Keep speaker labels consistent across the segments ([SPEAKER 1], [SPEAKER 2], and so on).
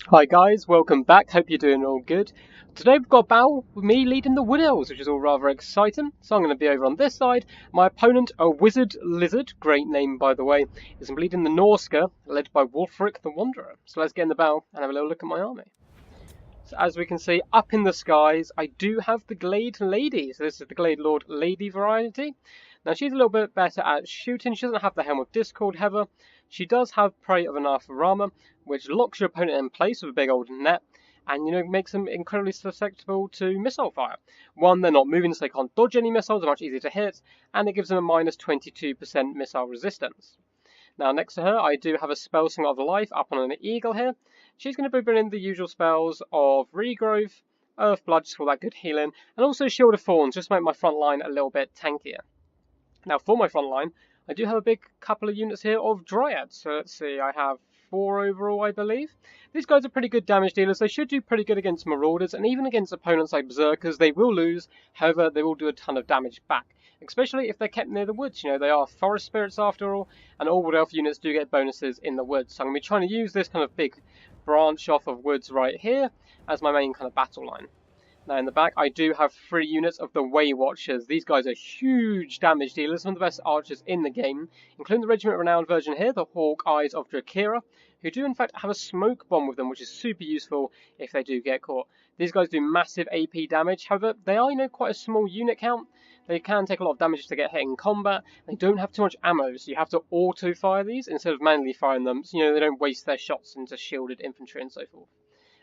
[SPEAKER 1] Hi guys, welcome back. Hope you're doing all good. Today we've got a battle with me leading the Wood Elves, which is all rather exciting. So I'm going to be over on this side. My opponent, a Wizard Lizard, great name by the way, is leading the Norsca, led by Wulfric the Wanderer. So let's get in the battle and have a little look at my army. So as we can see, up in the skies, I do have the Glade Lady. So this is the Glade Lord Lady variety. Now she's a little bit better at shooting. She doesn't have the Helm of Discord, however. She does have Prey of Enough armor, which locks your opponent in place with a big old net, and makes them incredibly susceptible to missile fire. One, they're not moving, so they can't dodge any missiles, they're much easier to hit, and it gives them a minus 22% missile resistance. Now next to her, I do have a Spell Singer of Life up on an eagle here. She's going to be bringing the usual spells of Regrowth, Earth Blood just for that good healing, and also Shield of Thorns just to make my front line a little bit tankier. Now for my front line, I do have a big couple of units here of Dryads. So let's see, I have 4 overall, I believe. These guys are pretty good damage dealers. They should do pretty good against Marauders, and even against opponents like Berserkers, they will lose. However, they will do a ton of damage back, especially if they're kept near the woods. They are forest spirits after all, and all Wood Elf units do get bonuses in the woods. So I'm going to be trying to use this kind of big branch off of woods right here as my main kind of battle line. Now in the back, I do have 3 units of the Way Watchers. These guys are huge damage dealers, some of the best archers in the game, including the Regiment Renowned version here, the Hawk Eyes of Drakira, who do in fact have a smoke bomb with them, which is super useful if they do get caught. These guys do massive AP damage, however, they are, quite a small unit count. They can take a lot of damage to get hit in combat. They don't have too much ammo, so you have to auto-fire these instead of manually firing them, so they don't waste their shots into shielded infantry and so forth.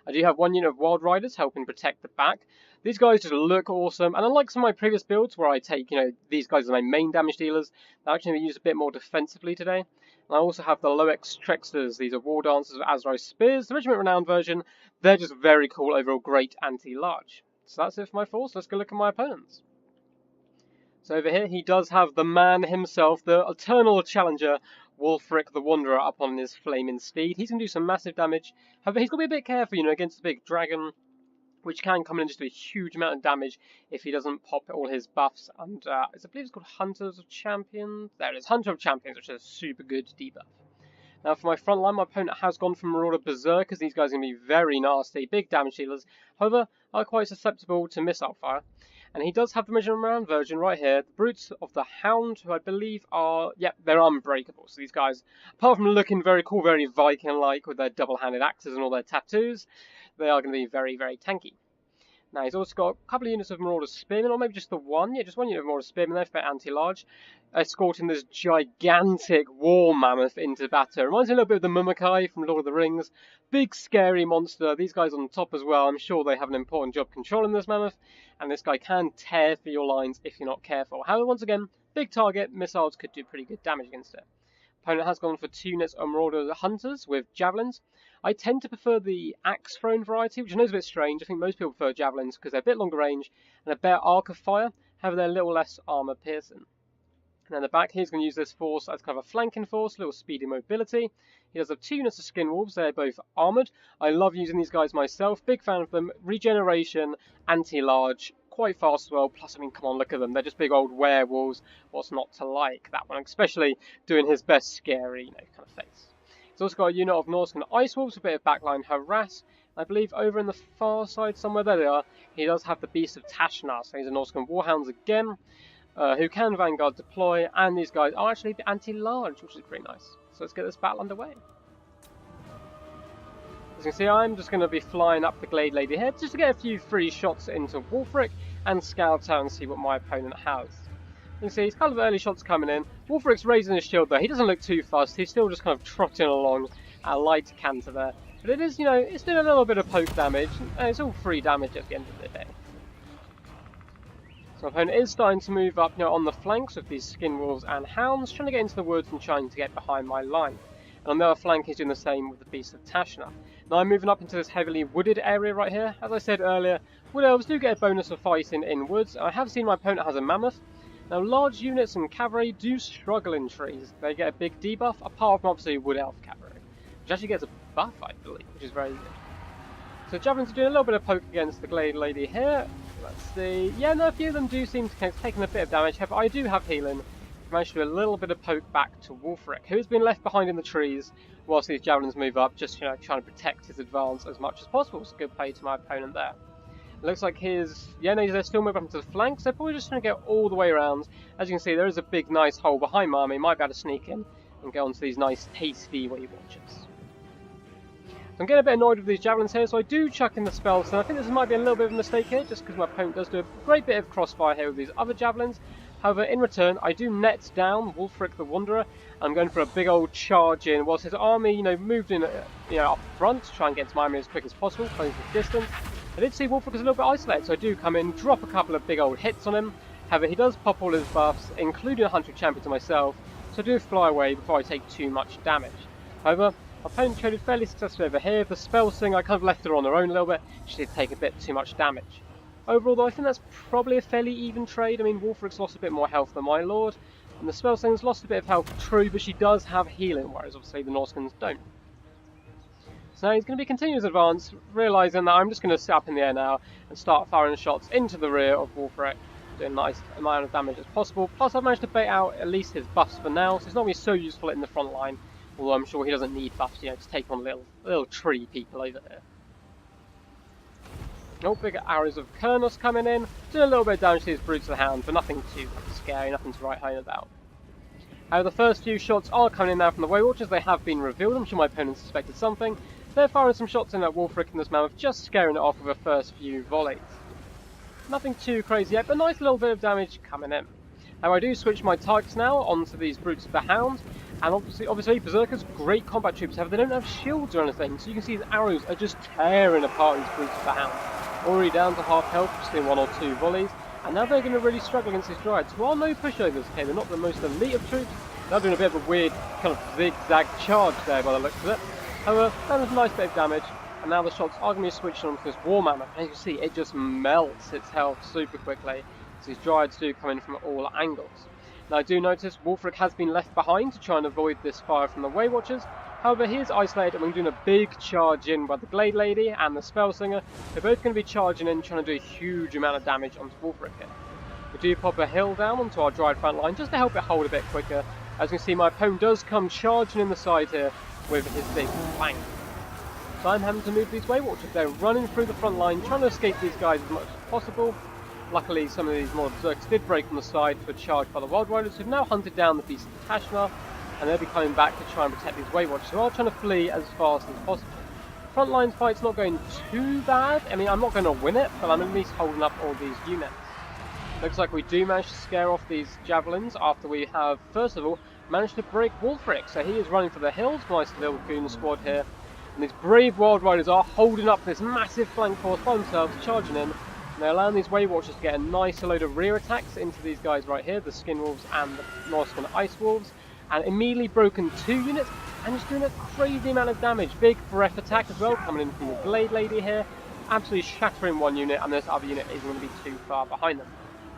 [SPEAKER 1] I do have 1 unit of Wild Riders helping protect the back. These guys just look awesome, and unlike some of my previous builds where I take, these guys are my main damage dealers, they're actually used a bit more defensively today. And I also have the Loex Trexters. These are War Dancers with Azrai Spears, the Regiment Renowned version. They're just very cool, overall great anti-large. So that's it for my force. Let's go look at my opponents. So over here, he does have the man himself, the eternal challenger, Wulfric the Wanderer, up on his flaming steed. He's going to do some massive damage. However, he's got to be a bit careful, against the big dragon, which can come in and just do a huge amount of damage if he doesn't pop all his buffs. And I believe it's called Hunters of Champions. There it is, Hunter of Champions, which is a super good debuff. Now for my front line, my opponent has gone for Marauder Berserkers. These guys are going to be very nasty, big damage dealers. However, are quite susceptible to missile fire. And he does have the Regiment Renowned version right here. The Brutes of the Hound, who I believe are, they're unbreakable. So these guys, apart from looking very cool, very Viking-like with their double-handed axes and all their tattoos, they are going to be very, very tanky. Now he's also got a couple of units of Marauder Spearmen, or maybe just the one. Yeah, just 1 unit of Marauder Spearmen there for anti-large, escorting this gigantic war mammoth into battle. Reminds me a little bit of the Mummikai from Lord of the Rings. Big, scary monster. These guys on top as well. I'm sure they have an important job controlling this mammoth, and this guy can tear through your lines if you're not careful. However, once again, big target. Missiles could do pretty good damage against it. Opponent has gone for 2 units of Marauder Hunters with Javelins. I tend to prefer the axe thrown variety, which I know is a bit strange. I think most people prefer Javelins because they're a bit longer range and a better arc of fire. However, they're a little less armor piercing. And in the back, he's going to use this force as kind of a flanking force, a little speedy mobility. He does have 2 units of Skin Wolves. They're both armored. I love using these guys myself. Big fan of them. Regeneration, anti-large, quite fast as well. Plus, come on, look at them. They're just big old werewolves. What's not to like? That one, especially doing his best scary, kind of face. He's also got a unit of Norsca Ice Wolves, a bit of backline harass. I believe over in the far side somewhere, there they are, he does have the Beast of Tashnar. So he's a Norscan Warhounds again, who can Vanguard deploy, and these guys are actually anti-large, which is pretty nice. So let's get this battle underway. As you can see, I'm just going to be flying up the Glade Lady here, just to get a few free shots into Wulfric, and scout out and see what my opponent has. You can see he's kind of early shots coming in. Wulfric's raising his shield though. He doesn't look too fast. He's still just kind of trotting along at a light canter there. But it is, it's doing a little bit of poke damage. And it's all free damage at the end of the day. So my opponent is starting to move up, on the flanks with these Skin Wolves and Hounds, trying to get into the woods and trying to get behind my line. And on the other flank, he's doing the same with the Beast of Tashnar. Now I'm moving up into this heavily wooded area right here. As I said earlier, Wood Elves do get a bonus for fighting in woods. I have seen my opponent has a Mammoth. Now, large units and cavalry do struggle in trees. They get a big debuff, apart from obviously Wood Elf cavalry, which actually gets a buff, I believe, which is very good. So Javelins are doing a little bit of poke against the Glade Lady here. Let's see. Yeah, no, a few of them do seem to have taken a bit of damage. However, I do have healing, managed to do a little bit of poke back to Wulfric, who's been left behind in the trees whilst these javelins move up, just trying to protect his advance as much as possible. It's a good play to my opponent there. It looks like they're still moving up into the flanks. They're probably just trying to get all the way around. As you can see, there is a big, nice hole behind my army. Might be able to sneak in and get onto these nice, tasty Weight Watchers. So I'm getting a bit annoyed with these javelins here, so I do chuck in the spells, and I think this might be a little bit of a mistake here, just because my opponent does do a great bit of crossfire here with these other javelins. However, in return, I do net down Wulfric the Wanderer. I'm going for a big old charge in, whilst his army, moved in, up front to try and get to my army as quick as possible, close the distance. I did see Wulfric was a little bit isolated, so I do come in, drop a couple of big old hits on him. However, he does pop all his buffs, including a Hunter Champion to myself, so I do fly away before I take too much damage. However, my opponent traded fairly successfully over here. The spell thing, I kind of left her on her own a little bit. She did take a bit too much damage. Overall, though, I think that's probably a fairly even trade. I mean, Wulfric's lost a bit more health than my lord, and the spell thing's lost a bit of health, true, but she does have healing, whereas obviously the Norscans don't. So now he's going to be continuing his advance, realising that I'm just going to sit up in the air now and start firing shots into the rear of Wulfric, doing a nice amount of damage as possible. Plus, I've managed to bait out at least his buffs for now, so it's not going to be so useful in the front line. Although I'm sure he doesn't need buffs, to take on little tree people over there. Oh, big arrows of Kurnos coming in, doing a little bit of damage to his Brutes of the Hound, but nothing too scary, nothing to write home about. The first few shots are coming in now from the Weight Watchers. They have been revealed. I'm sure my opponent suspected something. They're firing some shots in at Wulfric and this mammoth, just scaring it off with the first few volleys. Nothing too crazy yet, but a nice little bit of damage coming in. Now I do switch my targets now onto these Brutes of the Hound, and obviously Berserkers, great combat troops, however they don't have shields or anything, so you can see his arrows are just tearing apart these Brutes of the Hound. Already down to half health, just doing 1 or 2 volleys, and now they're going to really struggle against these Dryads, who are no pushovers. Okay, they're not the most elite of troops, they're doing a bit of a weird kind of zigzag charge there by the looks of it. However, that was a nice bit of damage, and now the shots are going to be switched on to this War Mammoth, and as you can see, it just melts its health super quickly. These Dryads do come in from all angles. Now I do notice Wulfric has been left behind to try and avoid this fire from the Weight Watchers. However, he is isolated and we're doing a big charge in by the Glade Lady and the Spell Singer. They're both going to be charging in, trying to do a huge amount of damage onto Wulfric here. We do pop a hill down onto our Dryad front line just to help it hold a bit quicker. As you can see, my opponent does come charging in the side here with his big flank. So I'm having to move these Weight Watchers. They're running through the front line, trying to escape these guys as much as possible. Luckily, some of these more Berserkers did break on the side for a charge by the Wild Riders, who've now hunted down the beast of Tashnar, and they'll be coming back to try and protect these Weight Watchers, who are trying to flee as fast as possible. Frontline fight's not going too bad. I mean, I'm not going to win it, but I'm at least holding up all these units. Looks like we do manage to scare off these javelins after we have, first of all, managed to break Wulfric. So he is running for the hills, nice little goon squad here. And these brave Wild Riders are holding up this massive flank force by themselves, charging in. And they're allowing these Weight Watchers to get a nice load of rear attacks into these guys right here, the Skin Wolves and the Norscan Ice Wolves. And immediately broken 2 units, and just doing a crazy amount of damage. Big breath attack as well, coming in from the Blade Lady here. Absolutely shattering one unit, and this other unit isn't going to be too far behind them.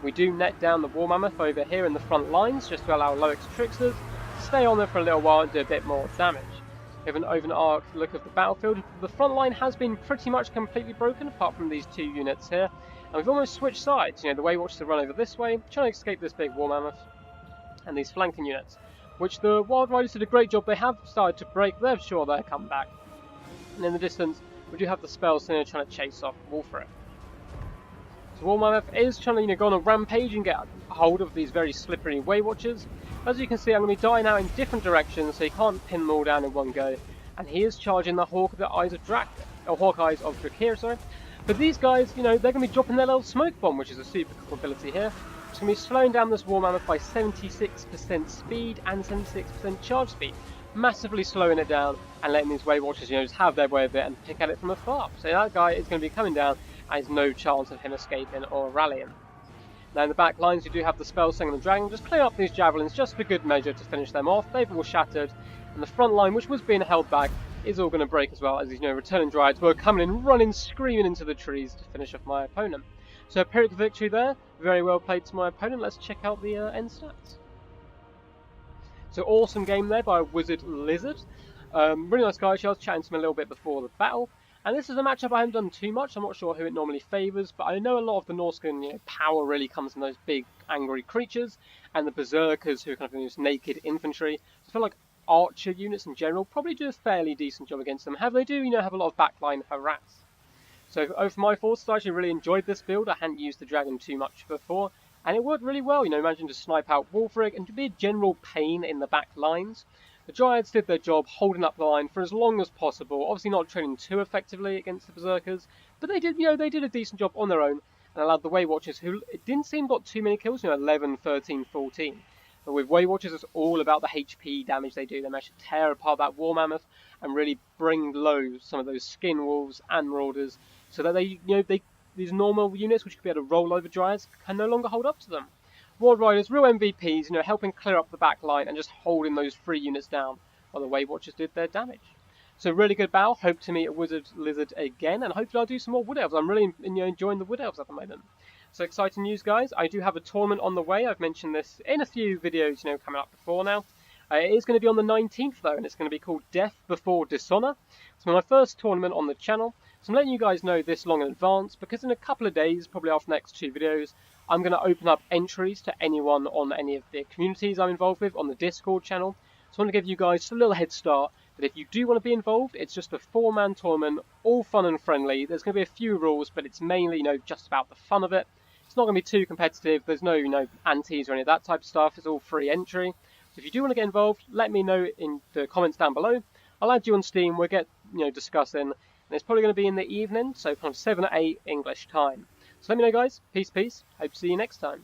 [SPEAKER 1] We do net down the War Mammoth over here in the front lines, just to allow Loix Tricksters to stay on there for a little while and do a bit more damage. We have an over an arc look of the battlefield. The front line has been pretty much completely broken, apart from these 2 units here. And we've almost switched sides. The Weight Watchers have run over this way, trying to escape this big War Mammoth, and these flanking units, which the Wild Riders did a great job. They have started to break. They're sure they'll come back. And in the distance, we do have the Spell Singer trying to chase off Wulfric. So War Mammoth is trying to go on a rampage and get a hold of these very slippery Weight Watchers. As you can see, I'm going to be dying out in different directions, so you can't pin them all down in one go. And he is charging the Hawk of the Eyes of Hawkeyes of Drakir, sorry. But these guys, they're going to be dropping their little smoke bomb, which is a super cool ability here. It's going to be slowing down this War Mammoth by 76% speed and 76% charge speed. Massively slowing it down and letting these Weight Watchers, just have their way of it and pick at it from afar. So that guy is going to be coming down, and there's no chance of him escaping or rallying. Now in the back lines, you do have the Spell Singer and the Dragon just clear up these javelins just for good measure to finish them off. They've all shattered, and the front line, which was being held back, is all going to break as well, as these returning Dryads were coming in, running, screaming into the trees to finish off my opponent. So a Pyrrhic victory there, very well played to my opponent. Let's check out the end stats. So awesome game there by Wizard Lizard. Really nice guy. I was chatting to him a little bit before the battle, And this is a matchup I haven't done too much. I'm not sure who it normally favours, but I know a lot of the Norscan power really comes from those big angry creatures and the berserkers who are kind of use naked infantry. So I feel like archer units in general probably do a fairly decent job against them. They do have a lot of backline harass. So over my forces, I actually really enjoyed this build. I hadn't used the dragon too much before, and it worked really well. Managing to snipe out Wolfrig and to be a general pain in the back lines. The Dryads did their job holding up the line for as long as possible, obviously not training too effectively against the Berserkers, but they did a decent job on their own and allowed the Way Watchers, who it didn't seem got too many kills, 11, 13, 14. But with Way Watchers, it's all about the HP damage they do. They manage to tear apart that War Mammoth and really bring low some of those Skin Wolves and Marauders, so that these normal units, which could be able to roll over Dryads, can no longer hold up to them. Ward Riders, real MVPs, helping clear up the back line and just holding those 3 units down while the Way Watchers did their damage. So really good battle. Hope to meet a Wizard Lizard again, and hopefully I'll do some more Wood Elves. I'm really enjoying the Wood Elves at the moment. So exciting news, guys. I do have a tournament on the way. I've mentioned this in a few videos, coming up before now. It is going to be on the 19th, though, and it's going to be called Death Before Dishonor. It's my first tournament on the channel, so I'm letting you guys know this long in advance, because in a couple of days, probably after the next 2 videos, I'm going to open up entries to anyone on any of the communities I'm involved with on the Discord channel. So I want to give you guys a little head start that if you do want to be involved, it's just a 4-man tournament, all fun and friendly. There's going to be a few rules, but it's mainly, just about the fun of it. It's not going to be too competitive. There's no, antes or any of that type of stuff. It's all free entry. So if you do want to get involved, let me know in the comments down below. I'll add you on Steam. We'll get, discussing. And it's probably going to be in the evening, so kind of 7 or 8 English time. So let me know, guys. Peace, peace. Hope to see you next time.